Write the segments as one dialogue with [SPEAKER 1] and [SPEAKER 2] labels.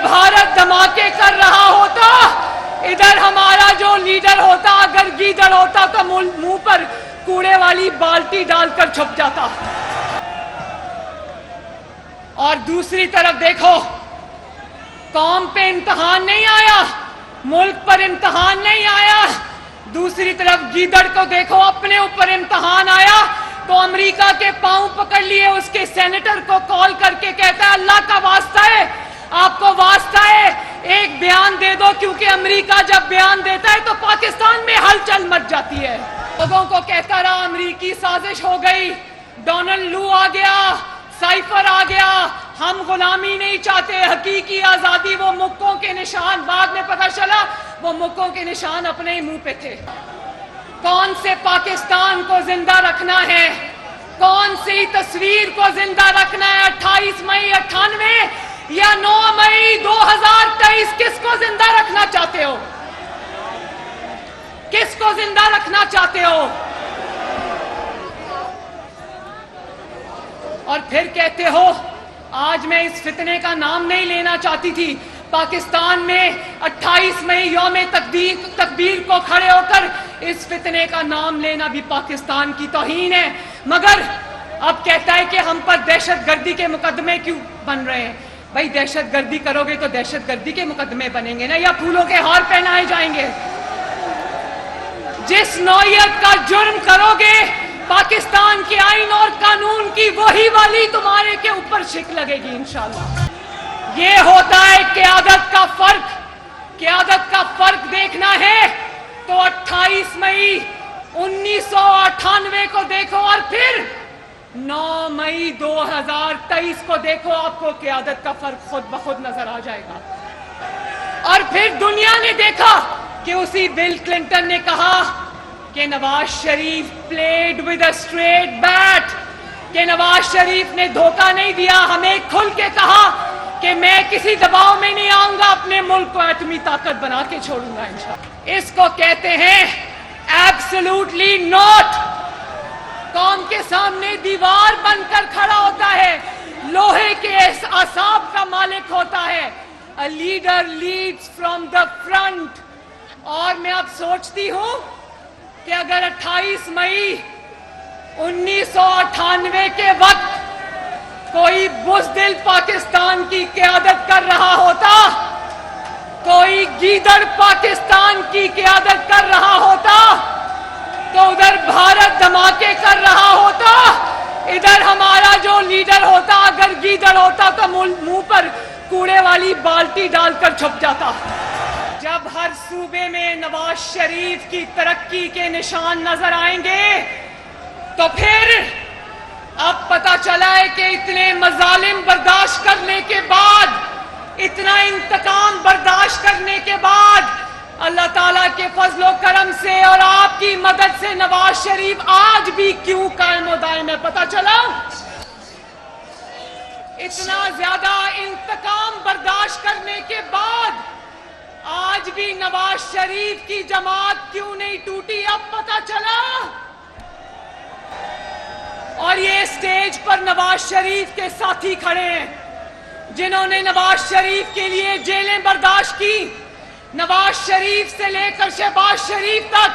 [SPEAKER 1] भारत धमाके कर रहा होता, इधर हमारा जो लीडर होता अगर गीदड़ होता तो मुंह पर कूड़े वाली बाल्टी डालकर छुप जाता। और दूसरी तरफ देखो, कौम पे इम्तिहान नहीं आया, मुल्क पर इम्तिहान नहीं आया। दूसरी तरफ गीदड़ को देखो, अपने ऊपर इम्तिहान आया तो अमेरिका के पांव पकड़ लिए, उसके सेनेटर को कॉल करके कहता है अल्लाह का वास्ता है, आपको वास्ता है एक बयान दे दो, क्योंकि अमेरिका जब बयान देता है तो पाकिस्तान में हलचल मच जाती है। लोगों को कहता रहा अमेरिकी साजिश हो गई, डोनाल्ड लू आ गया, साइफर आ गया, हम गुलामी नहीं चाहते, हकीकी आजादी। वो मुक्कों के निशान, बाद में पता चला वो मुक्कों के निशान अपने ही मुंह पे थे। कौन से पाकिस्तान को जिंदा रखना है, कौन सी तस्वीर को जिंदा रखना है? 28 मई 98 या 9 मई 2023, किसको जिंदा रखना चाहते हो? किसको जिंदा रखना चाहते हो? और फिर कहते हो, आज मैं इस फितने का नाम नहीं लेना चाहती थी, पाकिस्तान में 28 मई यौम तकबीर को खड़े होकर इस फितने का नाम लेना भी पाकिस्तान की तौहीन है। मगर अब कहता है कि हम पर दहशतगर्दी के मुकदमे क्यों बन रहे हैं? भाई दहशतगर्दी करोगे तो दहशतगर्दी के मुकदमे बनेंगे ना, या फूलों के हार पहनाए जाएंगे? जिस नौयत का जुर्म करोगे पाकिस्तान के आईन और कानून की वही वाली तुम्हारे के ऊपर शिक लगेगी इंशाअल्लाह। ये होता है क़यादत का फर्क। क़यादत का फर्क देखना है तो 28 मई 1998 को देखो और फिर 9 मई 2023 को देखो, आपको क़यादत का फर्क खुद ब खुद नजर आ जाएगा। और फिर दुनिया ने देखा कि उसी बिल क्लिंटन ने कहा कि Nawaz Sharif played with a straight bat, कि नवाज शरीफ ने धोखा नहीं दिया, हमें खुल के कहा कि मैं किसी दबाव में नहीं आऊंगा, अपने मुल्क को एटमी ताकत बना के छोड़ूंगा इंशाअल्लाह। इसको कहते हैं एब्सोल्युटली नॉट। कौम के सामने दीवार बनकर खड़ा होता है, लोहे के असाब का मालिक होता है। A leader leads from the front. और मैं अब सोचती हूं कि अगर 28 मई 1998 के वक्त कोई बुज़दिल पाकिस्तान की क़यादत कर रहा होता, कोई गीदड़ पाकिस्तान की क़यादत कर रहा होता, तो उधर भारत धमाके कर रहा होता, इधर हमारा जो लीडर होता अगर गीदड़ होता तो मुंह पर कूड़े वाली बाल्टी डालकर छुप जाता। जब हर सूबे में नवाज शरीफ की तरक्की के निशान नजर आएंगे तो फिर अब पता चला है कि इतने मजालिम बर्दाश्त करने के बाद, इतना इंतकाम बर्दाश्त करने के बाद, अल्लाह ताला के फजलो करम से और आपकी मदद से नवाज शरीफ आज भी क्यों कायम व दायम है पता चला? इतना ज्यादा इंतकाम बर्दाश्त करने के बाद आज भी नवाज शरीफ की जमात क्यों नहीं टूटी अब पता चला। और ये स्टेज पर नवाज शरीफ के साथी खड़े हैं जिन्होंने नवाज शरीफ के लिए जेलें बर्दाश्त की। नवाज शरीफ से लेकर शहबाज शरीफ तक,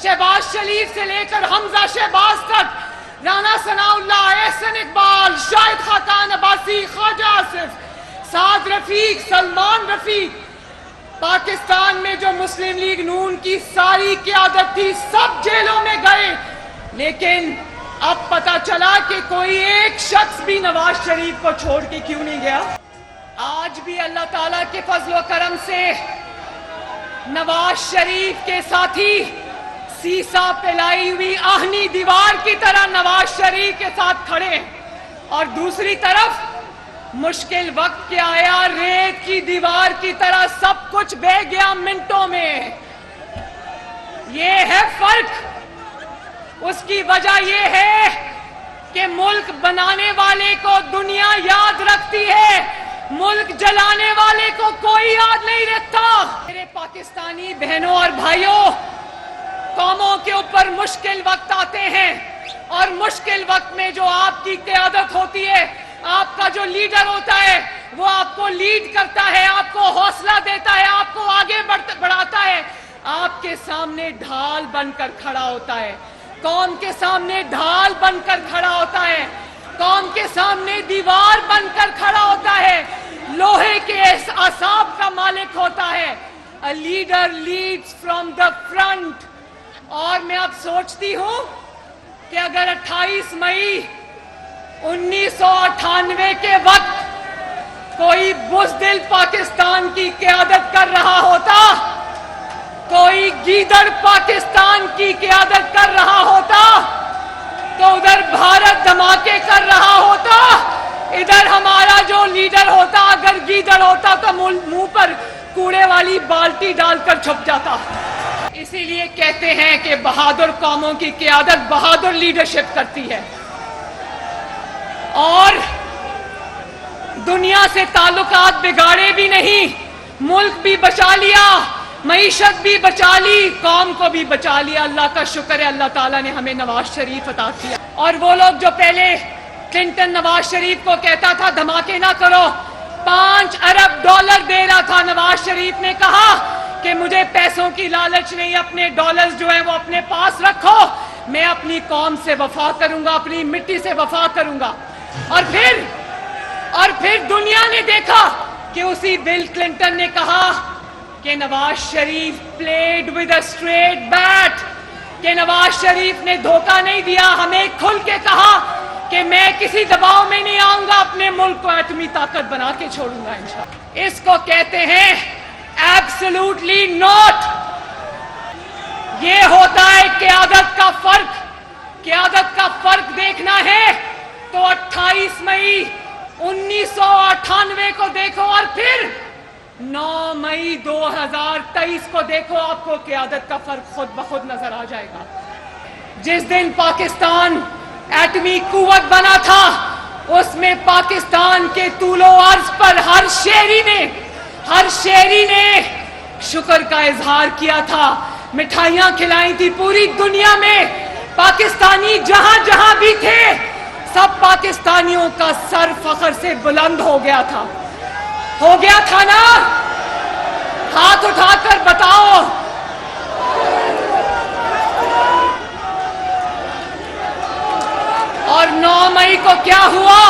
[SPEAKER 1] शहबाज शरीफ से लेकर हमजा शहबाज तक, राना सनाउल्लाह, एहसन इकबाल, शाहिद खाकान अब्बासी, ख्वाजा आसिफ, साद रफीक, सलमान रफीक, पाकिस्तान में जो मुस्लिम लीग नून की सारी क़यादत थी सब जेलों में गए। लेकिन अब पता चला कि कोई एक शख्स भी नवाज शरीफ को छोड़ के क्यों नहीं गया। आज भी अल्लाह ताला के फजलो करम से नवाज शरीफ के साथी सीसा पिलाई हुई आहनी दीवार की तरह नवाज शरीफ के साथ खड़े, और दूसरी तरफ मुश्किल वक्त क्या आया, रेत की दीवार की तरह सब कुछ बह गया मिनटों में। ये है फर्क। उसकी वजह ये है कि मुल्क बनाने वाले को दुनिया याद रखती है, मुल्क जलाने वाले को कोई याद नहीं रखता। मेरे पाकिस्तानी बहनों और भाइयों, कौमों के ऊपर मुश्किल वक्त आते हैं, और मुश्किल वक्त में जो आपकी क़यादत होती है, आपका जो लीडर होता है, وہ آپ کو لیڈ کرتا ہے, آپ کو حوصلہ دیتا ہے, آپ کو آگے بڑھاتا ہے, آپ کے سامنے ڈھال بن کر کھڑا ہوتا ہے, قوم کے سامنے ڈھال بن کر کھڑا ہوتا ہے, قوم کے سامنے دیوار بن کر کھڑا ہوتا ہے, لوہے کے اعصاب کا مالک ہوتا ہے. A leader leads from the front. اور میں اب سوچتی ہوں کہ اگر 28 مئی 1998 کے وقت کوئی بزدل پاکستان کی قیادت کر رہا ہوتا, کوئی گیدڑ پاکستان کی قیادت کر رہا ہوتا, تو ادھر بھارت دھماکے کر رہا ہوتا, ادھر ہمارا جو لیڈر ہوتا اگر گیدڑ ہوتا تو منہ پر کوڑے والی بالٹی ڈال کر چھپ جاتا. اسی لیے کہتے ہیں کہ بہادر قوموں کی قیادت بہادر لیڈرشپ کرتی ہے. اور دنیا سے تعلقات بگاڑے بھی نہیں, ملک بھی بچا لیا, معیشت بھی بچا لی, قوم کو بھی بچا لیا. اللہ کا شکر ہے اللہ تعالیٰ نے ہمیں نواز شریف عطا کیا. اور وہ لوگ جو پہلے کلنٹن نواز شریف کو کہتا تھا دھماکے نہ کرو, $5 ارب دے رہا تھا, نواز شریف نے کہا کہ مجھے پیسوں کی لالچ نہیں, اپنے ڈالرز جو ہیں وہ اپنے پاس رکھو, میں اپنی قوم سے وفا کروں گا, اپنی مٹی سے وفا کروں گا. اور پھر دنیا نے دیکھا کہ اسی بل کلنٹن نے کہا کہ Nawaz Sharif played with a straight bat, کہ نواز شریف نے دھوکہ نہیں دیا, ہمیں کھل کے کہا کہ میں کسی دباؤ میں نہیں آؤں گا, اپنے ملک کو ایٹمی طاقت بنا کے چھوڑوں گا انشاءاللہ. اس کو کہتے ہیں ایبسولوٹلی ناٹ. یہ ہوتا ہے قیادت کا فرق. قیادت کا فرق دیکھنا ہے تو 28 مئی 1998 کو دیکھو اور پھر 9 مئی 2023 کو دیکھو, آپ کو قیادت کا فرق خود بخود نظر آ جائے گا. جس دن پاکستان ایٹمی قوت بنا تھا اس میں پاکستان کے طول و عرض پر ہر شہری نے شکر کا اظہار کیا تھا, مٹھائیاں کھلائی تھی پوری دنیا میں. پاکستانی جہاں جہاں بھی تھے سب پاکستانیوں کا سر فخر سے بلند ہو گیا تھا نا. ہاتھ اٹھا کر بتاؤ. اور 9 مئی کو کیا ہوا؟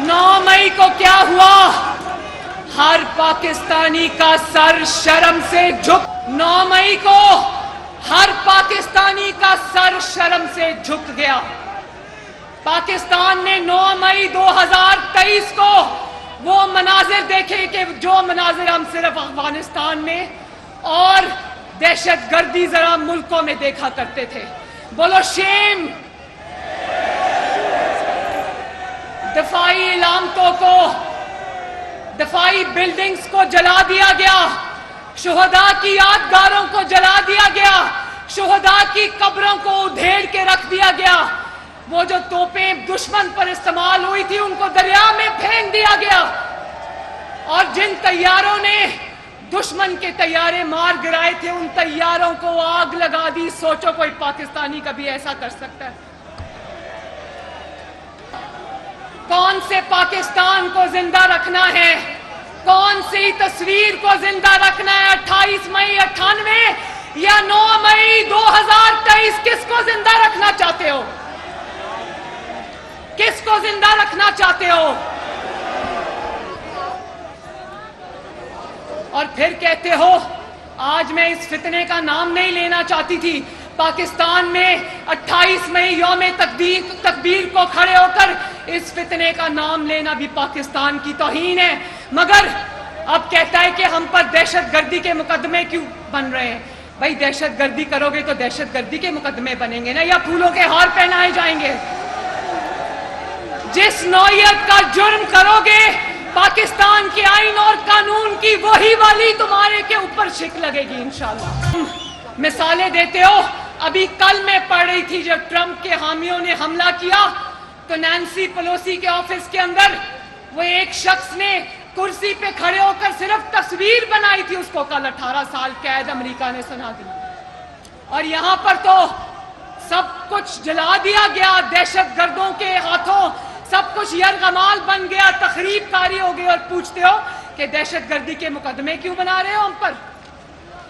[SPEAKER 1] 9 مئی کو کیا ہوا؟ ہر پاکستانی کا سر شرم سے جھک. 9 مئی کو ہر پاکستانی کا سر شرم سے جھک گیا. پاکستان نے 9 مئی 2023 کو وہ مناظر دیکھے کہ جو مناظر ہم صرف افغانستان میں اور دہشت گردی ذرا ملکوں میں دیکھا کرتے تھے. بولو شیم. دفاعی علامتوں کو, دفاعی بلڈنگز کو جلا دیا گیا, شہداء کی یادگاروں کو جلا دیا گیا, شہداء کی قبروں کو ادھیڑ کے رکھ دیا گیا. وہ جو توپیں دشمن پر استعمال ہوئی تھی ان کو دریا میں پھینک دیا گیا. اور جن طیاروں نے دشمن کے طیارے مار گرائے تھے ان طیاروں کو آگ لگا دی. سوچو کوئی پاکستانی کبھی ایسا کر سکتا ہے؟ کون سے پاکستان کو زندہ رکھنا ہے, کون سی تصویر کو زندہ رکھنا ہے؟ 28 مئی 98 یا 9 مئی 2023؟ کس کو زندہ رکھنا چاہتے ہو؟ کس کو زندہ رکھنا چاہتے ہو؟ اور پھر کہتے ہو, آج میں اس فتنے کا نام نہیں لینا چاہتی تھی. پاکستان میں 28 مئی یوم تکبیر کو کھڑے ہو کر اس فتنے کا نام لینا بھی پاکستان کی توہین ہے. مگر اب کہتا ہے کہ ہم پر دہشت گردی کے مقدمے کیوں بن رہے ہیں؟ بھائی دہشت گردی کرو گے تو دہشت گردی کے مقدمے بنیں گے نا, یا پھولوں کے ہار پہنائے جائیں گے. جس نوعیت کا جرم کرو گے پاکستان کے آئین اور قانون کی وہی والی تمہارے کے اوپر شک لگے گی انشاءاللہ. مثالیں دیتے ہو. ابھی کل میں پڑھ رہی تھی جب ٹرمپ کے حامیوں نے حملہ کیا تو نینسی پیلوسی کے آفس کے اندر وہ ایک شخص نے کرسی پہ کھڑے ہو کر صرف تصویر بنائی تھی, اس کو کل 18 سال قید امریکہ نے سنا دی. اور یہاں پر تو سب کچھ جلا دیا گیا دہشت گردوں کے ہاتھوں. سب کچھ یرغمال بن گیا، تخریب کاری ہو گئی، اور پوچھتے ہو کہ دہشت گردی کے مقدمے کیوں بنا رہے ہو ہم پر؟